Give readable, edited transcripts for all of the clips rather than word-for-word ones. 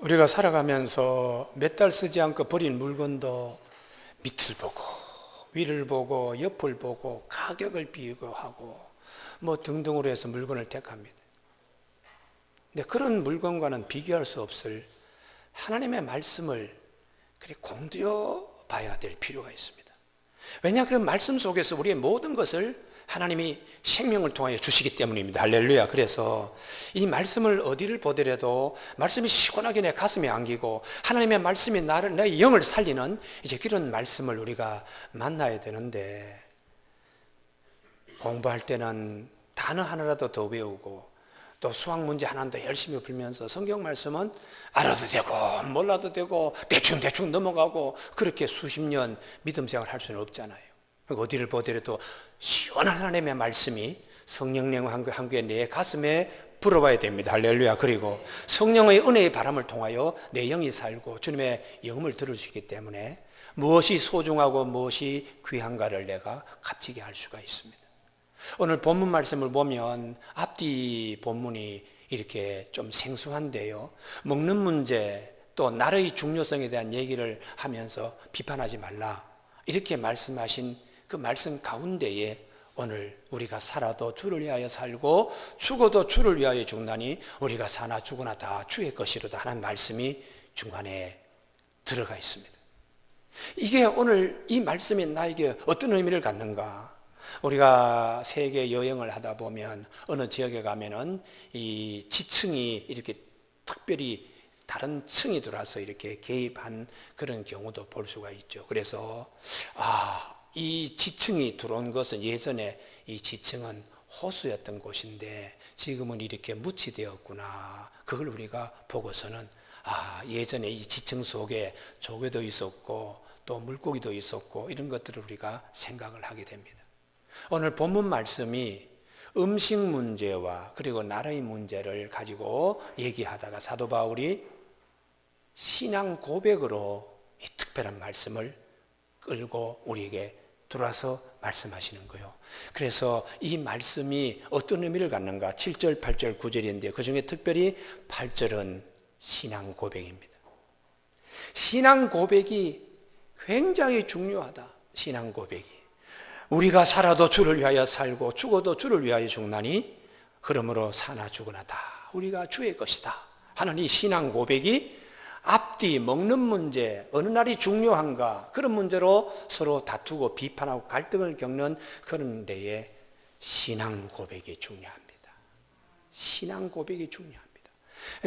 우리가 살아가면서 몇 달 쓰지 않고 버린 물건도 밑을 보고 위를 보고 옆을 보고 가격을 비교하고 뭐 등등으로 해서 물건을 택합니다. 근데 그런 물건과는 비교할 수 없을 하나님의 말씀을 그렇게 공들여 봐야 될 필요가 있습니다. 왜냐, 그 말씀 속에서 우리의 모든 것을 하나님이 생명을 통하여 주시기 때문입니다. 할렐루야. 그래서 이 말씀을 어디를 보더라도 말씀이 시원하게 내 가슴에 안기고 하나님의 말씀이 내 영을 살리는 이제 그런 말씀을 우리가 만나야 되는데, 공부할 때는 단어 하나라도 더 외우고 또 수학 문제 하나 더 열심히 풀면서 성경 말씀은 알아도 되고 몰라도 되고 대충 넘어가고 그렇게 수십 년 믿음 생활 할 수는 없잖아요. 어디를 보더라도 시원한 하나님의 말씀이 성령님 한 그에 내 가슴에 불어봐야 됩니다. 할렐루야. 그리고 성령의 은혜의 바람을 통하여 내 영이 살고 주님의 영을 들을 수 있기 때문에 무엇이 소중하고 무엇이 귀한가를 내가 값지게 알 수가 있습니다. 오늘 본문 말씀을 보면 앞뒤 본문이 이렇게 좀 생소한데요, 먹는 문제 또 나라의 중요성에 대한 얘기를 하면서 비판하지 말라 이렇게 말씀하신 그 말씀 가운데에 오늘 우리가 살아도 주를 위하여 살고 죽어도 주를 위하여 죽나니 우리가 사나 죽으나 다 주의 것이로다 하는 말씀이 중간에 들어가 있습니다. 이게 오늘 이 말씀이 나에게 어떤 의미를 갖는가? 우리가 세계 여행을 하다 보면 어느 지역에 가면은 이 지층이 이렇게 특별히 다른 층이 들어와서 이렇게 개입한 그런 경우도 볼 수가 있죠. 그래서 이 지층이 들어온 것은 예전에 이 지층은 호수였던 곳인데 지금은 이렇게 무치되었구나. 그걸 우리가 보고서는 예전에 이 지층 속에 조개도 있었고 또 물고기도 있었고 이런 것들을 우리가 생각을 하게 됩니다. 오늘 본문 말씀이 음식 문제와 그리고 나라의 문제를 가지고 얘기하다가 사도 바울이 신앙 고백으로 이 특별한 말씀을 끌고 우리에게 들어와서 말씀하시는 거예요. 그래서 이 말씀이 어떤 의미를 갖는가? 7절, 8절, 9절인데 그 중에 특별히 8절은 신앙 고백입니다. 신앙 고백이 굉장히 중요하다. 신앙 고백이. 우리가 살아도 주를 위하여 살고 죽어도 주를 위하여 죽나니 그러므로 사나 죽으나 다 우리가 주의 것이다 하는 이 신앙 고백이 앞뒤 먹는 문제, 어느 날이 중요한가 그런 문제로 서로 다투고 비판하고 갈등을 겪는 그런 데에 신앙 고백이 중요합니다. 신앙 고백이 중요합니다.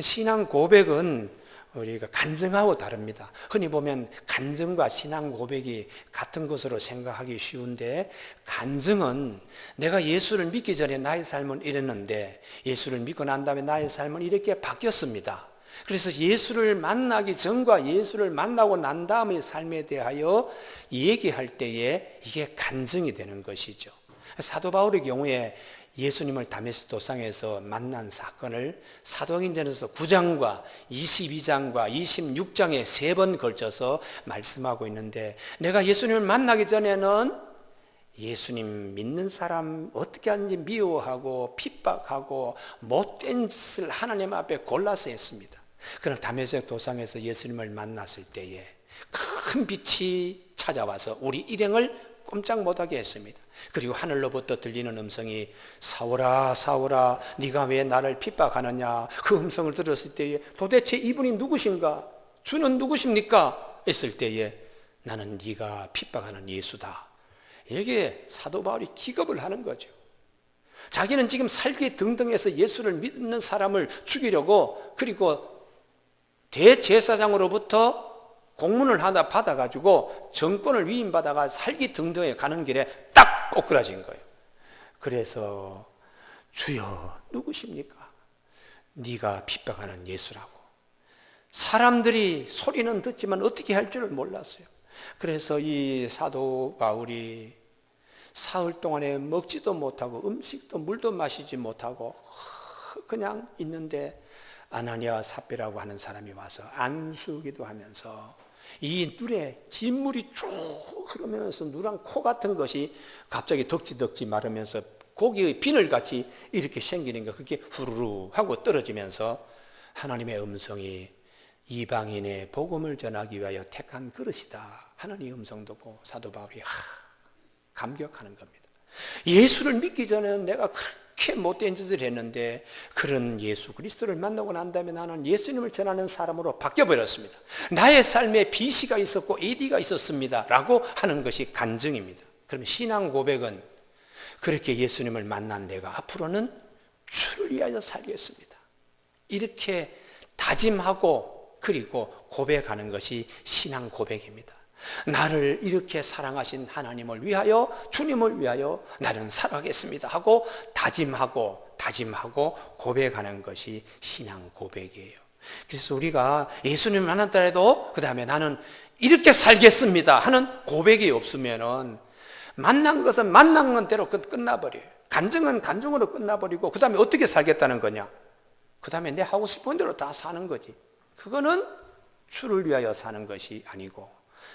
신앙 고백은 우리가 간증하고 다릅니다. 흔히 보면 간증과 신앙 고백이 같은 것으로 생각하기 쉬운데, 간증은 내가 예수를 믿기 전에 나의 삶은 이랬는데 예수를 믿고 난 다음에 나의 삶은 이렇게 바뀌었습니다. 그래서 예수를 만나기 전과 예수를 만나고 난 다음의 삶에 대하여 얘기할 때에 이게 간증이 되는 것이죠. 사도 바울의 경우에 예수님을 다메섹 도상에서 만난 사건을 사도행전에서 9장과 22장과 26장에 3번 걸쳐서 말씀하고 있는데, 내가 예수님을 만나기 전에는 예수님 믿는 사람 어떻게 하는지 미워하고 핍박하고 못된 짓을 하나님 앞에 골라서 했습니다. 그러나 다메섹 도상에서 예수님을 만났을 때에 큰 빛이 찾아와서 우리 일행을 꼼짝 못하게 했습니다. 그리고 하늘로부터 들리는 음성이 사울아 사울아 네가 왜 나를 핍박하느냐. 그 음성을 들었을 때에 도대체 이분이 누구신가, 주는 누구십니까 했을 때에 나는 네가 핍박하는 예수다. 여기에 사도 바울이 기겁을 하는 거죠. 자기는 지금 살기 등등해서 예수를 믿는 사람을 죽이려고, 그리고 대제사장으로부터 공문을 하나 받아가지고 정권을 위임받아가 살기 등등해 가는 길에 딱 꼬꾸라진 거예요. 그래서 주여 누구십니까? 네가 핍박하는 예수라고. 사람들이 소리는 듣지만 어떻게 할 줄을 몰랐어요. 그래서 이 사도 바울이 사흘 동안에 먹지도 못하고 음식도 물도 마시지 못하고 그냥 있는데 아나니아와 삽비라고 하는 사람이 와서 안수기도 하면서 이 눈에 진물이 쭉 흐르면서 누런 코 같은 것이 갑자기 덕지덕지 마르면서 고기의 비늘같이 이렇게 생기는 거, 그게 후루루 하고 떨어지면서 하나님의 음성이 이방인의 복음을 전하기 위하여 택한 그릇이다 하는 이 음성 듣고 사도 바울이 감격하는 겁니다. 예수를 믿기 전에는 내가 그렇게 못된 짓을 했는데 그런 예수 그리스도를 만나고 난 다음에 나는 예수님을 전하는 사람으로 바뀌어버렸습니다. 나의 삶에 BC가 있었고 AD가 있었습니다 라고 하는 것이 간증입니다. 그러면 신앙 고백은 그렇게 예수님을 만난 내가 앞으로는 주를 위하여 살겠습니다, 이렇게 다짐하고 그리고 고백하는 것이 신앙 고백입니다. 나를 이렇게 사랑하신 하나님을 위하여, 주님을 위하여 나는 살아가겠습니다 하고 다짐하고 고백하는 것이 신앙 고백이에요. 그래서 우리가 예수님을 만났다 해도 그 다음에 나는 이렇게 살겠습니다 하는 고백이 없으면은 만난 것은 만난 대로 끝나버려요. 간증은 간증으로 끝나버리고 그 다음에 어떻게 살겠다는 거냐? 그 다음에 내 하고 싶은 대로 다 사는 거지. 그거는 주를 위하여 사는 것이 아니고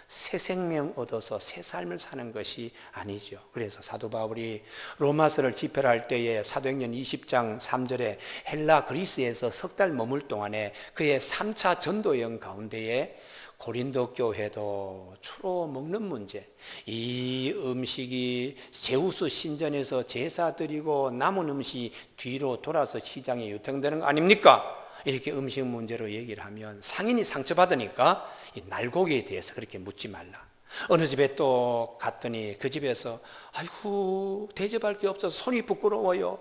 새 생명 얻어서 새 삶을 사는 것이 아니죠. 그래서 사도 바울이 로마서를 집필할 때에 사도행전 20장 3절에 헬라 그리스에서 석 달 머물 동안에 그의 3차 전도 여행 가운데에 고린도 교회도 주로 먹는 문제, 이 음식이 제우스 신전에서 제사 드리고 남은 음식이 뒤로 돌아서 시장에 유통되는 거 아닙니까? 이렇게 음식 문제로 얘기를 하면 상인이 상처받으니까 이 날고기에 대해서 그렇게 묻지 말라. 어느 집에 또 갔더니 그 집에서 아이고 대접할 게 없어서 손이 부끄러워요.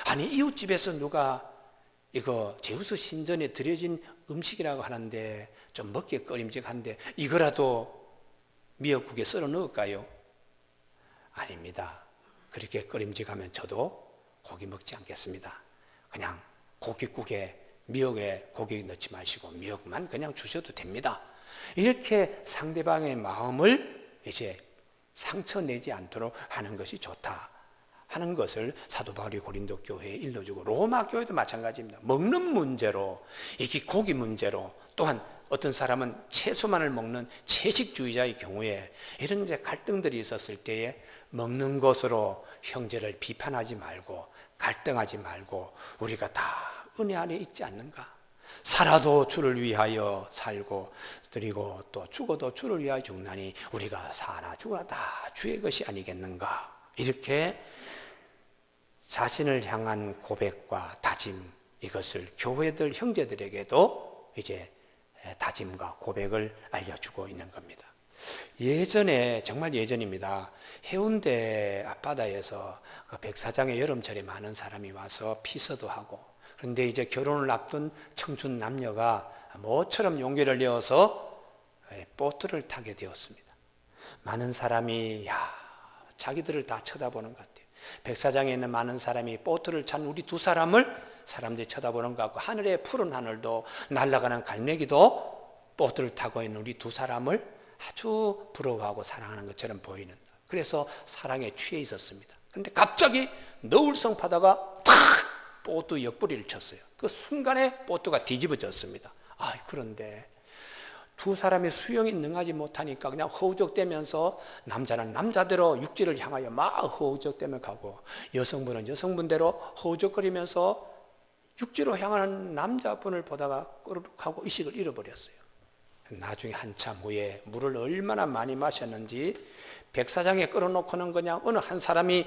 아니 이웃집에서 누가 이거 제우스 신전에 드려진 음식이라고 하는데 좀 먹기 꺼림직한데 이거라도 미역국에 썰어 넣을까요? 아닙니다. 그렇게 꺼림직하면 저도 고기 먹지 않겠습니다. 그냥 고깃국에 미역에 고기 넣지 마시고 미역만 그냥 주셔도 됩니다. 이렇게 상대방의 마음을 이제 상처내지 않도록 하는 것이 좋다 하는 것을 사도 바울이 고린도 교회에 일러주고 로마 교회도 마찬가지입니다. 먹는 문제로, 이게 고기 문제로, 또한 어떤 사람은 채소만을 먹는 채식주의자의 경우에 이런 이제 갈등들이 있었을 때에 먹는 것으로 형제를 비판하지 말고 갈등하지 말고 우리가 다 은혜 안에 있지 않는가? 살아도 주를 위하여 살고 그리고 또 죽어도 주를 위하여 죽나니 우리가 사나 죽으나 다 주의 것이 아니겠는가? 이렇게 자신을 향한 고백과 다짐, 이것을 교회들 형제들에게도 이제 다짐과 고백을 알려주고 있는 겁니다. 예전에, 정말 예전입니다. 해운대 앞바다에서 그 백사장에 여름철에 많은 사람이 와서 피서도 하고, 그런데 이제 결혼을 앞둔 청춘 남녀가 모처럼 용기를 내어서 보트를 타게 되었습니다. 많은 사람이 자기들을 다 쳐다보는 것 같아요. 백사장에 있는 많은 사람이 보트를 찬 우리 두 사람을 사람들이 쳐다보는 것 같고, 하늘의 푸른 하늘도 날아가는 갈매기도 보트를 타고 있는 우리 두 사람을 아주 부러워하고 사랑하는 것처럼 보이는, 그래서 사랑에 취해 있었습니다. 그런데 갑자기 너울성 바다가 탁 보트 옆구리를 쳤어요. 그 순간에 보트가 뒤집어졌습니다. 그런데 두 사람이 수영이 능하지 못하니까 그냥 허우적대면서 남자는 남자대로 육지를 향하여 막 허우적대며 가고, 여성분은 여성분대로 허우적거리면서 육지로 향하는 남자분을 보다가 꼬르륵하고 의식을 잃어버렸어요. 나중에 한참 후에 물을 얼마나 많이 마셨는지 백사장에 끌어놓고는 그냥 어느 한 사람이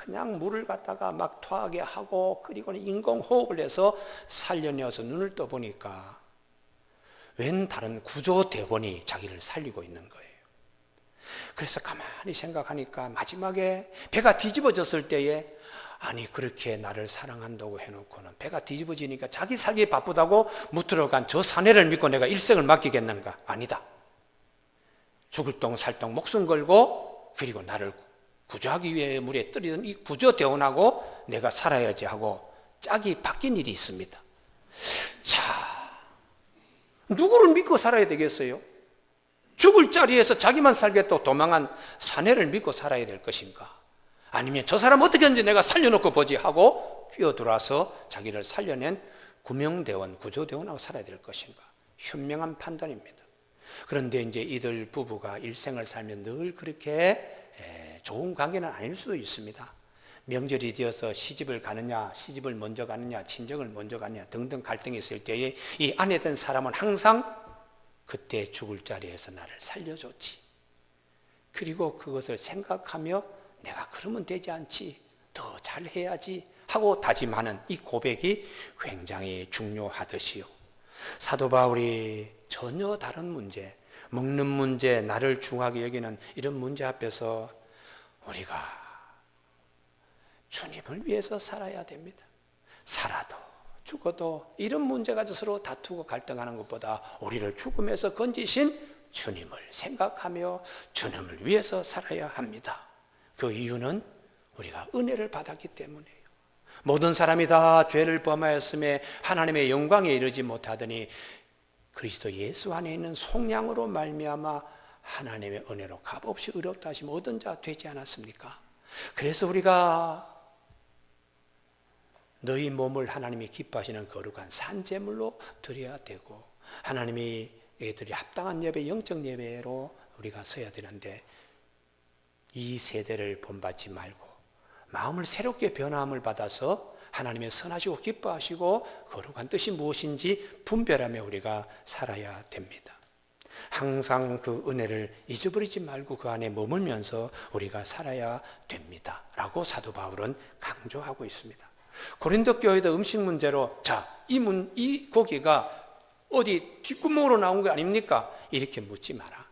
그냥 물을 갖다가 막 토하게 하고, 그리고 인공호흡을 해서 살려내어서 눈을 떠보니까 웬 다른 구조대원이 자기를 살리고 있는 거예요. 그래서 가만히 생각하니까 마지막에 배가 뒤집어졌을 때에, 아니 그렇게 나를 사랑한다고 해놓고는 배가 뒤집어지니까 자기 살기 바쁘다고 무트러간 저 사내를 믿고 내가 일생을 맡기겠는가? 아니다. 죽을 똥 살 똥 목숨 걸고, 그리고 나를 구조하기 위해 물에 떨어진 이 구조대원하고 내가 살아야지 하고 짝이 바뀐 일이 있습니다. 자, 누구를 믿고 살아야 되겠어요? 죽을 자리에서 자기만 살겠다고 도망한 사내를 믿고 살아야 될 것인가? 아니면 저 사람 어떻게든지 내가 살려놓고 보지 하고 뛰어들어와서 자기를 살려낸 구명대원, 구조대원하고 살아야 될 것인가? 현명한 판단입니다. 그런데 이제 이들 부부가 일생을 살면 늘 그렇게 좋은 관계는 아닐 수도 있습니다. 명절이 되어서 시집을 가느냐, 시집을 먼저 가느냐, 친정을 먼저 가느냐 등등 갈등이 있을 때에 이 아내 된 사람은 항상 그때 죽을 자리에서 나를 살려줬지. 그리고 그것을 생각하며 내가 그러면 되지 않지, 더 잘해야지 하고 다짐하는 이 고백이 굉장히 중요하듯이요. 사도 바울이 전혀 다른 문제, 먹는 문제, 나를 중하게 여기는 이런 문제 앞에서 우리가 주님을 위해서 살아야 됩니다. 살아도 죽어도 이런 문제 가지고 서로 다투고 갈등하는 것보다 우리를 죽음에서 건지신 주님을 생각하며 주님을 위해서 살아야 합니다. 그 이유는 우리가 은혜를 받았기 때문이에요. 모든 사람이 다 죄를 범하였음에 하나님의 영광에 이르지 못하더니 그리스도 예수 안에 있는 속량으로 말미암아 하나님의 은혜로 값없이 의롭다 하시면 얻은 자 되지 않았습니까? 그래서 우리가 너희 몸을 하나님이 기뻐하시는 거룩한 산제물로 드려야 되고 하나님이 애들이 합당한 예배, 영적 예배로 우리가 서야 되는데 이 세대를 본받지 말고 마음을 새롭게 변화함을 받아서 하나님의 선하시고 기뻐하시고 거룩한 뜻이 무엇인지 분별하며 우리가 살아야 됩니다. 항상 그 은혜를 잊어버리지 말고 그 안에 머물면서 우리가 살아야 됩니다 라고 사도 바울은 강조하고 있습니다. 고린도 교회도 음식 문제로 이 고기가 어디 뒷구멍으로 나온 거 아닙니까? 이렇게 묻지 마라.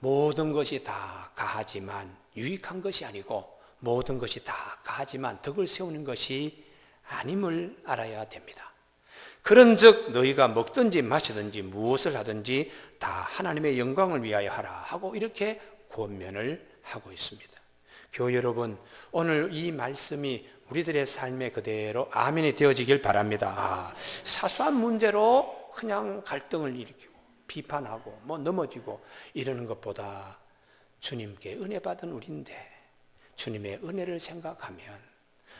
모든 것이 다 가하지만 유익한 것이 아니고 모든 것이 다 가하지만 덕을 세우는 것이 아님을 알아야 됩니다. 그런즉 너희가 먹든지 마시든지 무엇을 하든지 다 하나님의 영광을 위하여 하라 하고 이렇게 권면을 하고 있습니다. 교회 여러분, 오늘 이 말씀이 우리들의 삶에 그대로 아멘이 되어지길 바랍니다. 사소한 문제로 그냥 갈등을 일으키고 비판하고 넘어지고 이러는 것보다 주님께 은혜 받은 우리인데 주님의 은혜를 생각하면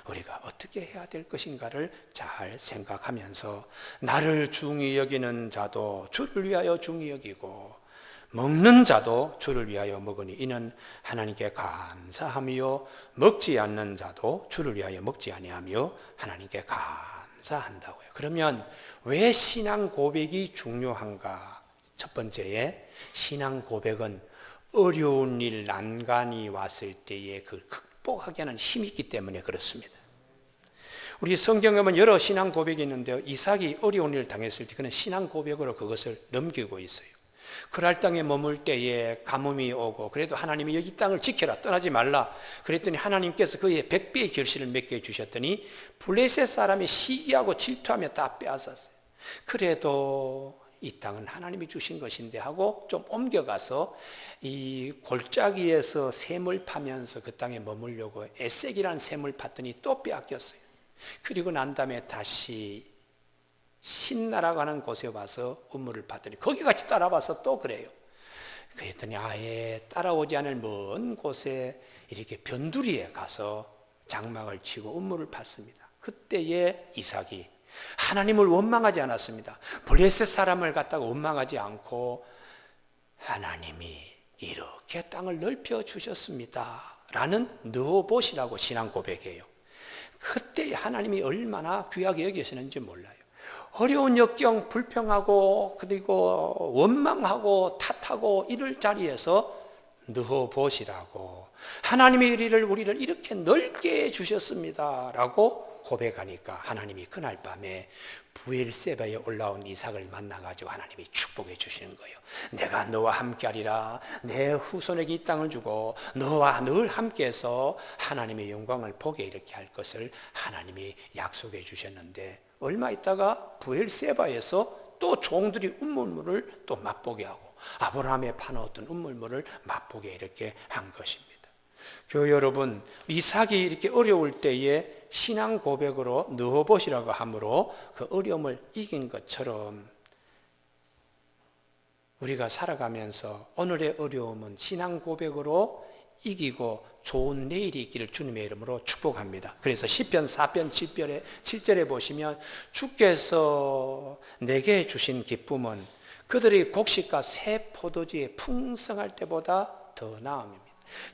우리가 어떻게 해야 될 것인가를 잘 생각하면서 나를 중히 여기는 자도 주를 위하여 중히 여기고 먹는 자도 주를 위하여 먹으니 이는 하나님께 감사하며 먹지 않는 자도 주를 위하여 먹지 아니하며 하나님께 감사한다고요. 그러면 왜 신앙 고백이 중요한가? 첫 번째에 신앙 고백은 어려운 일, 난관이 왔을 때에 그 극복하게 하는 힘이 있기 때문에 그렇습니다. 우리 성경에 보면 여러 신앙 고백이 있는데요. 이삭이 어려운 일을 당했을 때 그는 신앙 고백으로 그것을 넘기고 있어요. 그랄 땅에 머물 때에 가뭄이 오고 그래도 하나님이 여기 땅을 지켜라, 떠나지 말라 그랬더니 하나님께서 그의 100배의 결실을 맺게 해주셨더니 블레셋 사람이 시기하고 질투하며 다 빼앗았어요. 그래도 이 땅은 하나님이 주신 것인데 하고 좀 옮겨가서 이 골짜기에서 샘을 파면서 그 땅에 머물려고 에색이라는 샘을 팠더니 또 빼앗겼어요. 그리고 난 다음에 다시 신나라고 하는 곳에 와서 우물을 봤더니 거기 같이 따라와서 또 그래요. 그랬더니 아예 따라오지 않을 먼 곳에 이렇게 변두리에 가서 장막을 치고 우물을 팠습니다. 그때에 이삭이 하나님을 원망하지 않았습니다. 블레셋 사람을 갖다가 원망하지 않고 하나님이 이렇게 땅을 넓혀 주셨습니다 라는 너봇이라고 신앙 고백이에요. 그때 하나님이 얼마나 귀하게 여기시는지 몰라요. 어려운 역경, 불평하고 그리고 원망하고 탓하고 이럴 자리에서 너봇이라고 하나님이 우리를 이렇게 넓게 주셨습니다 라고 고백하니까 하나님이 그날 밤에 부엘세바에 올라온 이삭을 만나가지고 하나님이 축복해 주시는 거예요. 내가 너와 함께하리라. 내 후손에게 이 땅을 주고 너와 늘 함께해서 하나님의 영광을 보게 이렇게 할 것을 하나님이 약속해 주셨는데 얼마 있다가 부엘세바에서 또 종들이 우물물을 또 맛보게 하고 아브라함의 파놓았던 우물물을 맛보게 이렇게 한 것입니다. 교회 여러분, 이삭이 이렇게 어려울 때에 신앙 고백으로 너봇이라고 함으로 그 어려움을 이긴 것처럼 우리가 살아가면서 오늘의 어려움은 신앙 고백으로 이기고 좋은 내일이 있기를 주님의 이름으로 축복합니다. 그래서 시편 4편 7절에 보시면 주께서 내게 주신 기쁨은 그들의 곡식과 새 포도주에 풍성할 때보다 더 나음입니다.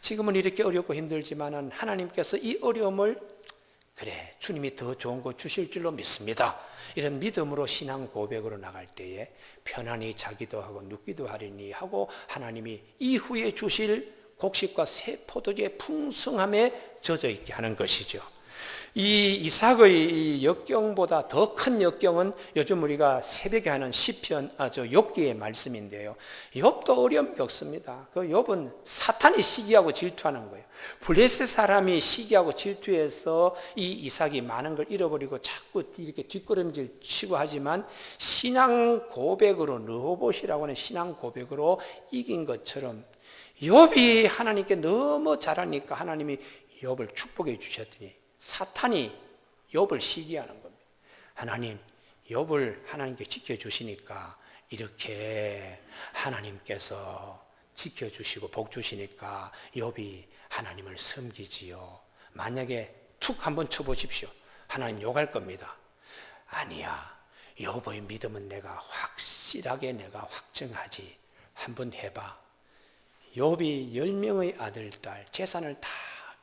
지금은 이렇게 어렵고 힘들지만은 하나님께서 이 어려움을 그래 주님이 더 좋은 거 주실 줄로 믿습니다. 이런 믿음으로 신앙 고백으로 나갈 때에 편안히 자기도 하고 눕기도 하리니 하고 하나님이 이후에 주실 곡식과 새 포도주의 풍성함에 젖어 있게 하는 것이죠. 이 이삭의 이 역경보다 더 큰 역경은 요즘 우리가 새벽에 하는 시편, 욥기의 말씀인데요. 욥도 어려움이 없습니다. 그 욥은 사탄이 시기하고 질투하는 거예요. 블레셋 사람이 시기하고 질투해서 이 이삭이 많은 걸 잃어버리고 자꾸 이렇게 뒷걸음질 치고 하지만 신앙 고백으로 르호봇이라고 하는 신앙 고백으로 이긴 것처럼 욥이 하나님께 너무 잘하니까 하나님이 욥을 축복해 주셨더니 사탄이 욥을 시기하는 겁니다. 하나님, 욥을 하나님께 지켜주시니까 이렇게 하나님께서 지켜주시고 복 주시니까 욥이 하나님을 섬기지요. 만약에 툭 한번 쳐보십시오. 하나님 욕할 겁니다. 아니야. 욥의 믿음은 내가 확실하게 내가 확정하지. 한번 해봐. 욥이 10명의 아들, 딸, 재산을 다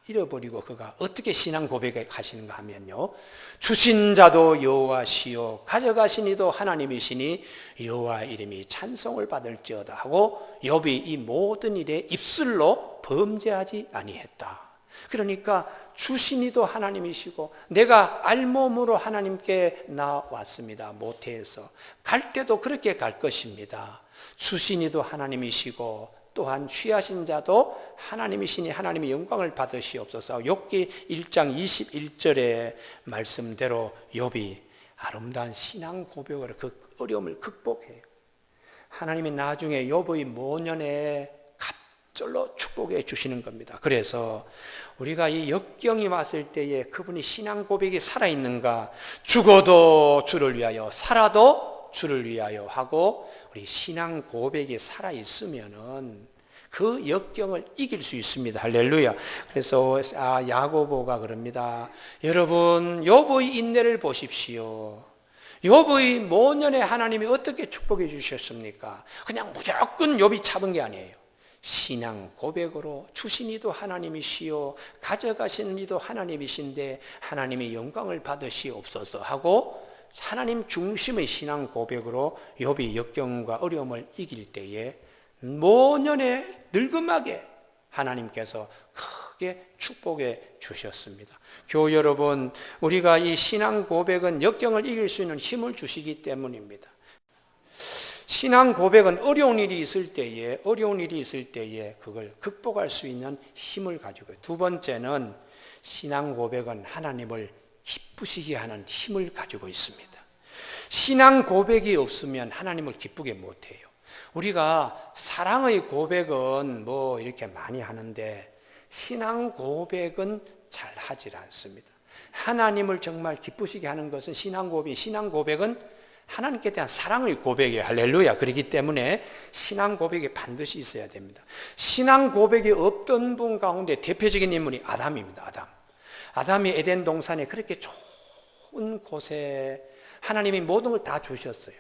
잃어버리고 그가 어떻게 신앙 고백을 하시는가 하면요. 주신 자도 여호와시요 가져가신 이도 하나님이시니 여호와 이름이 찬송을 받을지어다 하고 욥이 이 모든 일에 입술로 범죄하지 아니했다. 그러니까 주신 이도 하나님이시고 내가 알몸으로 하나님께 나왔습니다. 모태에서 갈 때도 그렇게 갈 것입니다. 주신 이도 하나님이시고 또한 취하신 자도 하나님이시니 하나님의 영광을 받으시옵소서. 욥기 1장 21절의 말씀대로 욥이 아름다운 신앙 고백으로 그 어려움을 극복해요. 하나님이 나중에 욥의 모년에 갑절로 축복해 주시는 겁니다. 그래서 우리가 이 역경이 왔을 때에 그분이 신앙 고백이 살아있는가, 죽어도 주를 위하여 살아도 주를 위하여 하고 우리 신앙 고백이 살아있으면은 그 역경을 이길 수 있습니다. 할렐루야. 그래서 야고보가 그럽니다. 여러분 욥의 인내를 보십시오. 욥의 모년에 하나님이 어떻게 축복해 주셨습니까? 그냥 무조건 욥이 참은 게 아니에요. 신앙 고백으로 주신 이도 하나님이시요 가져가시는 이도 하나님이신데 하나님의 영광을 받으시옵소서 하고 하나님 중심의 신앙 고백으로 욥이 역경과 어려움을 이길 때에 모년에 늙음하게 하나님께서 크게 축복해 주셨습니다. 교우 여러분, 우리가 이 신앙 고백은 역경을 이길 수 있는 힘을 주시기 때문입니다. 신앙 고백은 어려운 일이 있을 때에 그걸 극복할 수 있는 힘을 가지고 있어요. 두 번째는 신앙 고백은 하나님을 기쁘시게 하는 힘을 가지고 있습니다. 신앙 고백이 없으면 하나님을 기쁘게 못해요. 우리가 사랑의 고백은 뭐 이렇게 많이 하는데 신앙 고백은 잘 하질 않습니다. 하나님을 정말 기쁘시게 하는 것은 신앙 고백은 하나님께 대한 사랑의 고백이에요. 할렐루야. 그렇기 때문에 신앙 고백이 반드시 있어야 됩니다. 신앙 고백이 없던 분 가운데 대표적인 인물이 아담입니다. 아담이 에덴 동산에 그렇게 좋은 곳에 하나님이 모든 걸 다 주셨어요.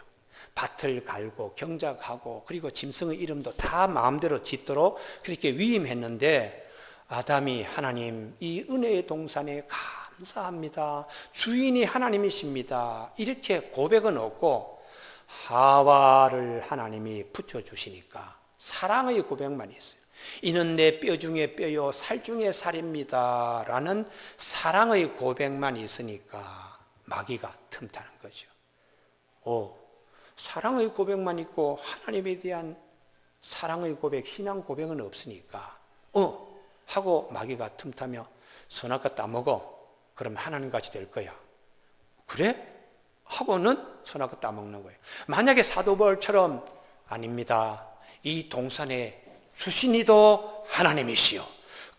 밭을 갈고 경작하고 그리고 짐승의 이름도 다 마음대로 짓도록 그렇게 위임했는데 아담이 하나님 이 은혜의 동산에 감사합니다. 주인이 하나님이십니다. 이렇게 고백은 없고 하와를 하나님이 붙여주시니까 사랑의 고백만 있어요. 이는 내 뼈 중에 뼈요 살 중에 살입니다 라는 사랑의 고백만 있으니까 마귀가 틈타는 거죠. 사랑의 고백만 있고 하나님에 대한 사랑의 고백, 신앙 고백은 없으니까 하고 마귀가 틈타며 선악과 따먹어. 그럼 하나님같이 될 거야. 그래? 하고는 선악과 따먹는 거예요. 만약에 사도 바울처럼 아닙니다. 이 동산에 주신 이도 하나님이시요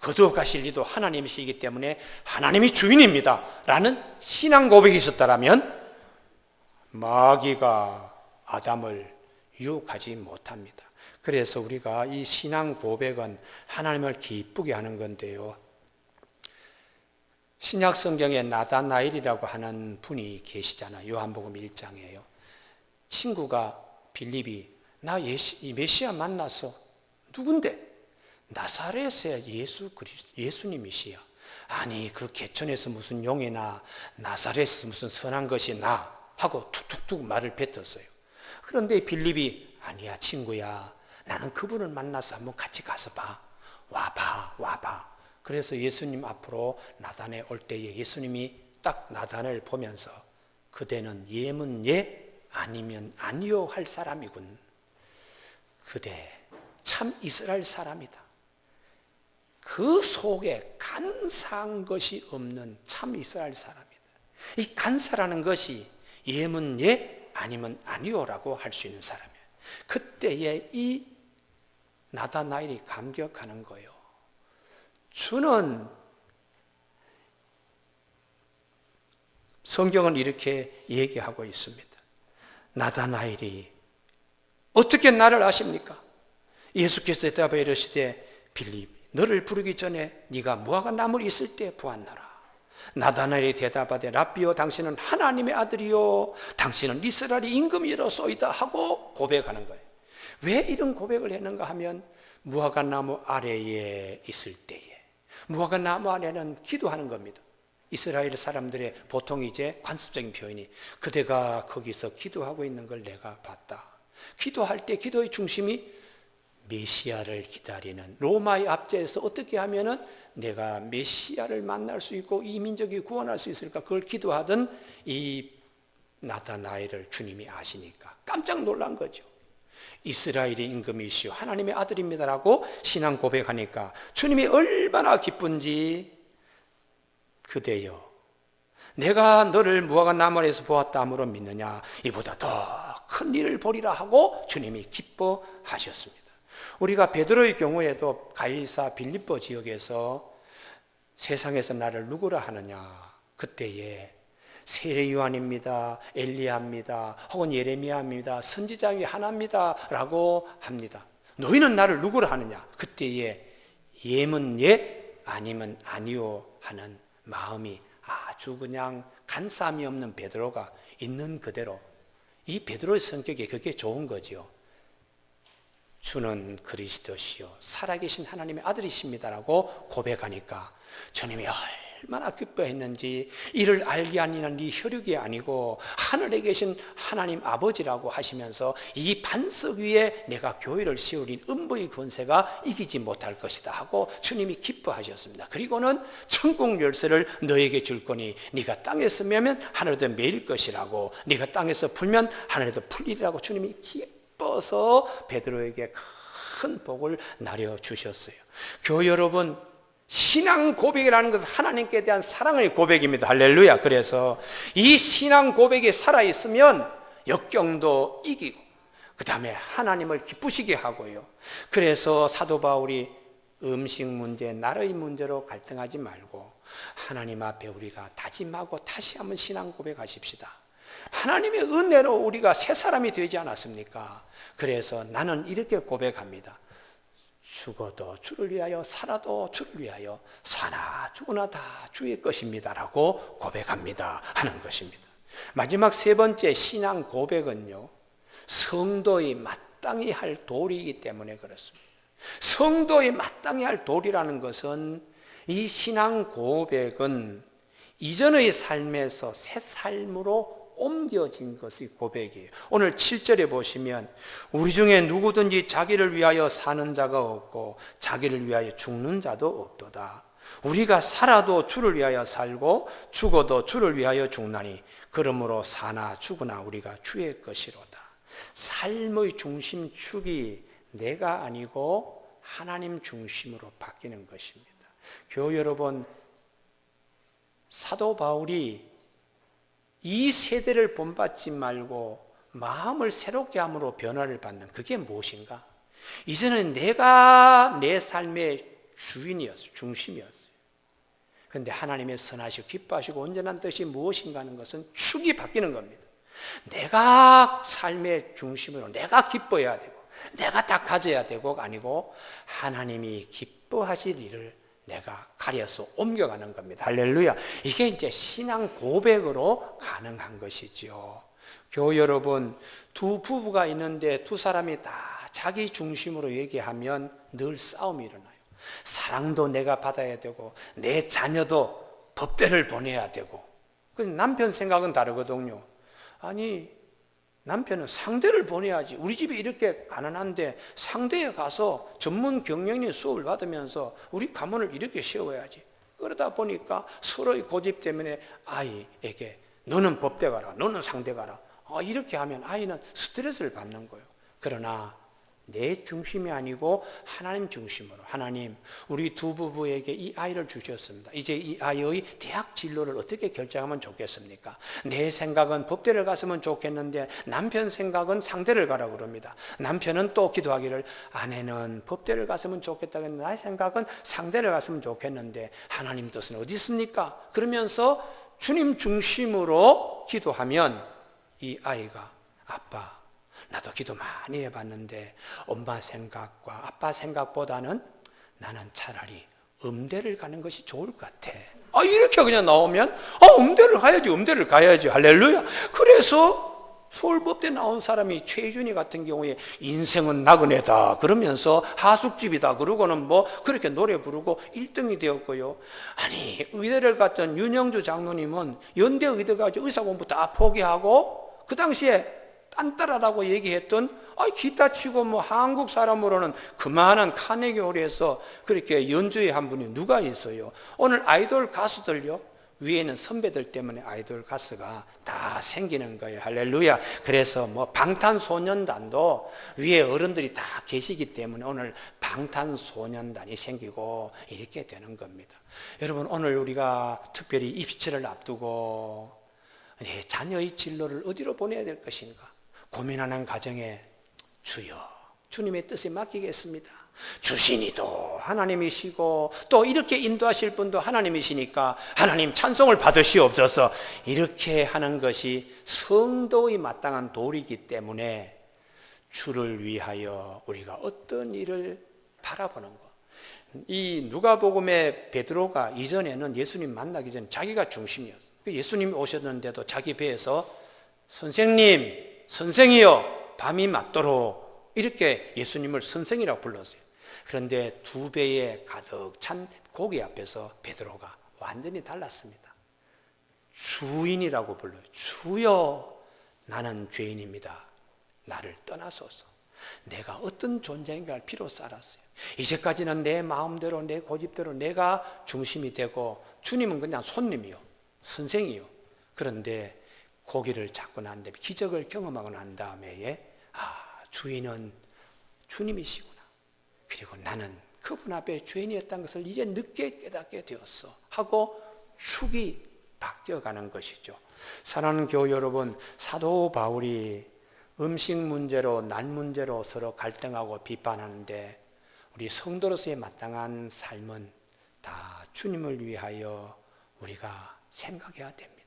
거두어가실 이도 하나님이시기 때문에 하나님이 주인입니다 라는 신앙 고백이 있었다면 마귀가 아담을 유혹하지 못합니다. 그래서 우리가 이 신앙 고백은 하나님을 기쁘게 하는 건데요. 신약 성경에 나다나엘이라고 하는 분이 계시잖아요. 요한복음 1장이에요. 친구가 빌립이 나 메시아 만났어. 누군데? 나사렛의 예수님이시여. 아니 그 개천에서 무슨 용이나 나사렛에서 무슨 선한 것이 나 하고 툭툭툭 말을 뱉었어요. 그런데 빌립이 아니야 친구야, 나는 그분을 만나서 한번 같이 가서 봐. 와봐. 그래서 예수님 앞으로 나단에 올 때에 예수님이 딱 나단을 보면서 그대는 예면 예 아니면 아니요 할 사람이군. 그대 참 이스라엘 사람이다. 그 속에 간사한 것이 없는 참 이스라엘 사람이다. 이 간사라는 것이 예면 예 아니면 아니요라고 할 수 있는 사람이에요. 그때에 이 나다나엘이 감격하는 거예요. 주는 성경은 이렇게 얘기하고 있습니다. 나다나엘이 어떻게 나를 아십니까? 예수께서 대답하여 이르시되 빌립 너를 부르기 전에 네가 무화과 나무에 있을 때 보았노라. 나다나엘이 대답하되 랍비여 당신은 하나님의 아들이요 당신은 이스라엘의 임금이로소이다 하고 고백하는 거예요. 왜 이런 고백을 했는가 하면 무화과 나무 아래에 있을 때에, 무화과 나무 아래는 기도하는 겁니다. 이스라엘 사람들의 보통 이제 관습적인 표현이 그대가 거기서 기도하고 있는 걸 내가 봤다. 기도할 때 기도의 중심이 메시아를 기다리는 로마의 압제에서 어떻게 하면은 내가 메시아를 만날 수 있고 이 민족이 구원할 수 있을까, 그걸 기도하던 이 나다나엘을 주님이 아시니까 깜짝 놀란 거죠. 이스라엘의 임금이시오 하나님의 아들입니다라고 신앙 고백하니까 주님이 얼마나 기쁜지, 그대여 내가 너를 무화과 나무 아래에서 보았다 함으로 믿느냐, 이보다 더 큰 일을 보리라 하고 주님이 기뻐하셨습니다. 우리가 베드로의 경우에도 가이사 빌립보 지역에서 세상에서 나를 누구라 하느냐, 그때에 세례 요한입니다, 엘리야입니다, 혹은 예레미야입니다, 선지자 중에 하나입니다 라고 합니다. 너희는 나를 누구라 하느냐, 그때에 예면 예 아니면 아니요 하는 마음이 아주 그냥 간사함이 없는 베드로가 있는 그대로, 이 베드로의 성격이 그게 좋은 거지요. 주는 그리스도시요 살아계신 하나님의 아들이십니다라고 고백하니까 주님이 얼마나 기뻐했는지, 이를 알게 아니는 네 혈육이 아니고 하늘에 계신 하나님 아버지라고 하시면서 이 반석 위에 내가 교회를 세우린 음부의 권세가 이기지 못할 것이다 하고 주님이 기뻐하셨습니다. 그리고는 천국 열쇠를 너에게 줄 거니 네가 땅에서 매면 하늘에도 매일 것이라고, 네가 땅에서 풀면 하늘에도 풀리라고 주님이 기뻐서 베드로에게 큰 복을 나려주셨어요. 교회 여러분, 신앙 고백이라는 것은 하나님께 대한 사랑의 고백입니다. 할렐루야. 그래서 이 신앙 고백이 살아있으면 역경도 이기고 그 다음에 하나님을 기쁘시게 하고요. 그래서 사도 바울이 음식 문제, 나라의 문제로 갈등하지 말고 하나님 앞에 우리가 다짐하고 다시 한번 신앙 고백하십시다. 하나님의 은혜로 우리가 새 사람이 되지 않았습니까? 그래서 나는 이렇게 고백합니다. 죽어도 주를 위하여, 살아도 주를 위하여, 사나 죽으나 다 주의 것입니다 라고 고백합니다 하는 것입니다. 마지막 세 번째 신앙 고백은요, 성도의 마땅히 할 도리이기 때문에 그렇습니다. 성도의 마땅히 할 도리라는 것은, 이 신앙 고백은 이전의 삶에서 새 삶으로 옮겨진 것이 고백이에요. 오늘 7절에 보시면 우리 중에 누구든지 자기를 위하여 사는 자가 없고 자기를 위하여 죽는 자도 없도다. 우리가 살아도 주를 위하여 살고 죽어도 주를 위하여 죽나니 그러므로 사나 죽으나 우리가 주의 것이로다. 삶의 중심축이 내가 아니고 하나님 중심으로 바뀌는 것입니다. 교회 여러분, 사도 바울이 이 세대를 본받지 말고 마음을 새롭게 함으로 변화를 받는, 그게 무엇인가? 이제는 내가 내 삶의 주인이었어요. 중심이었어요. 그런데 하나님의 선하시고 기뻐하시고 온전한 뜻이 무엇인가 하는 것은 축이 바뀌는 겁니다. 내가 삶의 중심으로 내가 기뻐해야 되고 내가 다 가져야 되고가 아니고 하나님이 기뻐하실 일을 내가 가려서 옮겨가는 겁니다. 할렐루야. 이게 이제 신앙 고백으로 가능한 것이죠. 교회 여러분, 두 부부가 있는데 두 사람이 다 자기 중심으로 얘기하면 늘 싸움이 일어나요. 사랑도 내가 받아야 되고 내 자녀도 법대를 보내야 되고. 남편 생각은 다르거든요. 아니, 남편은 상대를 보내야지. 우리 집이 이렇게 가난한데 상대에 가서 전문 경영인 수업을 받으면서 우리 가문을 이렇게 세워야지. 그러다 보니까 서로의 고집 때문에 아이에게 너는 법대 가라, 너는 상대 가라, 이렇게 하면 아이는 스트레스를 받는 거예요. 그러나 내 중심이 아니고 하나님 중심으로, 하나님 우리 두 부부에게 이 아이를 주셨습니다. 이제 이 아이의 대학 진로를 어떻게 결정하면 좋겠습니까? 내 생각은 법대를 갔으면 좋겠는데 남편 생각은 상대를 가라고 그럽니다. 남편은 또 기도하기를 아내는 법대를 갔으면 좋겠다는데 나의 생각은 상대를 갔으면 좋겠는데 하나님 뜻은 어디 있습니까? 그러면서 주님 중심으로 기도하면 이 아이가 아빠, 나도 기도 많이 해봤는데 엄마 생각과 아빠 생각보다는 나는 차라리 음대를 가는 것이 좋을 것 같아. 이렇게 그냥 나오면 음대를 가야지. 할렐루야. 그래서 서울법대 나온 사람이 최준희 같은 경우에 인생은 나그네다 그러면서 하숙집이다 그러고는 그렇게 노래 부르고 1등이 되었고요. 아니, 의대를 갔던 윤영주 장로님은 연대 의대 가서 의사 공부 다 포기하고 그 당시에 딴따라라고 얘기했던 기타 치고 한국 사람으로는 그만한 카네기홀에서 그렇게 연주회 한 분이 누가 있어요? 오늘 아이돌 가수들요, 위에는 선배들 때문에 아이돌 가수가 다 생기는 거예요. 할렐루야. 그래서 방탄소년단도 위에 어른들이 다 계시기 때문에 오늘 방탄소년단이 생기고 이렇게 되는 겁니다. 여러분, 오늘 우리가 특별히 입시를 앞두고 내 자녀의 진로를 어디로 보내야 될 것인가 고민하는 가정에 주여, 주님의 뜻에 맡기겠습니다. 주신이도 하나님이시고 또 이렇게 인도하실 분도 하나님이시니까 하나님 찬송을 받으시옵소서. 이렇게 하는 것이 성도의 마땅한 도리이기 때문에 주를 위하여 우리가 어떤 일을 바라보는 것. 이 누가복음의 베드로가 이전에는 예수님 만나기 전에 자기가 중심이었어요. 예수님이 오셨는데도 자기 배에서 선생님, 선생이여 밤이 맞도록 이렇게 예수님을 선생이라고 불렀어요. 그런데 두 배에 가득 찬 고기 앞에서 베드로가 완전히 달랐습니다. 주인이라고 불러요. 주여, 나는 죄인입니다. 나를 떠나소서. 내가 어떤 존재인가를 비로소 알았어요. 이제까지는 내 마음대로 내 고집대로 내가 중심이 되고 주님은 그냥 손님이요, 선생이요. 그런데 고기를 잡고 난 다음에 기적을 경험하고 난 다음에 주인은 주님이시구나. 그리고 나는 그분 앞에 죄인이었다는 것을 이제 늦게 깨닫게 되었어 하고 축이 바뀌어가는 것이죠. 사랑하는 교우 여러분, 사도 바울이 음식 문제로 날 문제로 서로 갈등하고 비판하는데 우리 성도로서의 마땅한 삶은 다 주님을 위하여 우리가 생각해야 됩니다.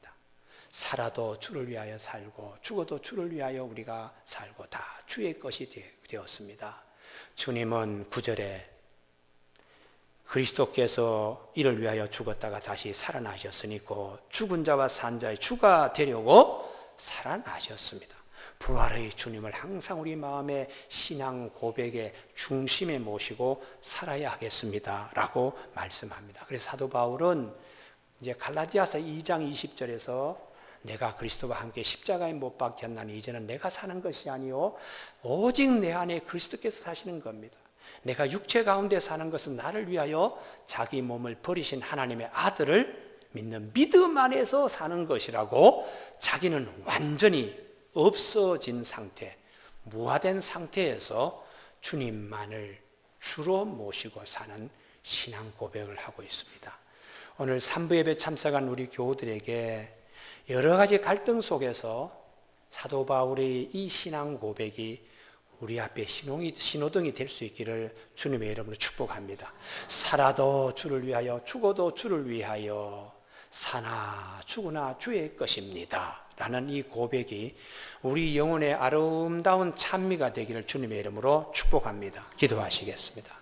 살아도 주를 위하여 살고 죽어도 주를 위하여 우리가 살고 다 주의 것이 되었습니다. 주님은 9절에 그리스도께서 이를 위하여 죽었다가 다시 살아나셨으니까 죽은 자와 산 자의 주가 되려고 살아나셨습니다. 부활의 주님을 항상 우리 마음의 신앙 고백의 중심에 모시고 살아야 하겠습니다 라고 말씀합니다. 그래서 사도 바울은 이제 갈라디아서 2장 20절에서 내가 그리스도와 함께 십자가에 못 박혔나니 이제는 내가 사는 것이 아니요 오직 내 안에 그리스도께서 사시는 겁니다. 내가 육체 가운데 사는 것은 나를 위하여 자기 몸을 버리신 하나님의 아들을 믿는 믿음 안에서 사는 것이라고 자기는 완전히 없어진 상태, 무화된 상태에서 주님만을 주로 모시고 사는 신앙 고백을 하고 있습니다. 오늘 3부 예배 참석한 우리 교우들에게 여러 가지 갈등 속에서 사도 바울의 이 신앙 고백이 우리 앞에 신호등이 될 수 있기를 주님의 이름으로 축복합니다. 살아도 주를 위하여 죽어도 주를 위하여 사나 죽으나 주의 것입니다 라는 이 고백이 우리 영혼의 아름다운 찬미가 되기를 주님의 이름으로 축복합니다. 기도하시겠습니다.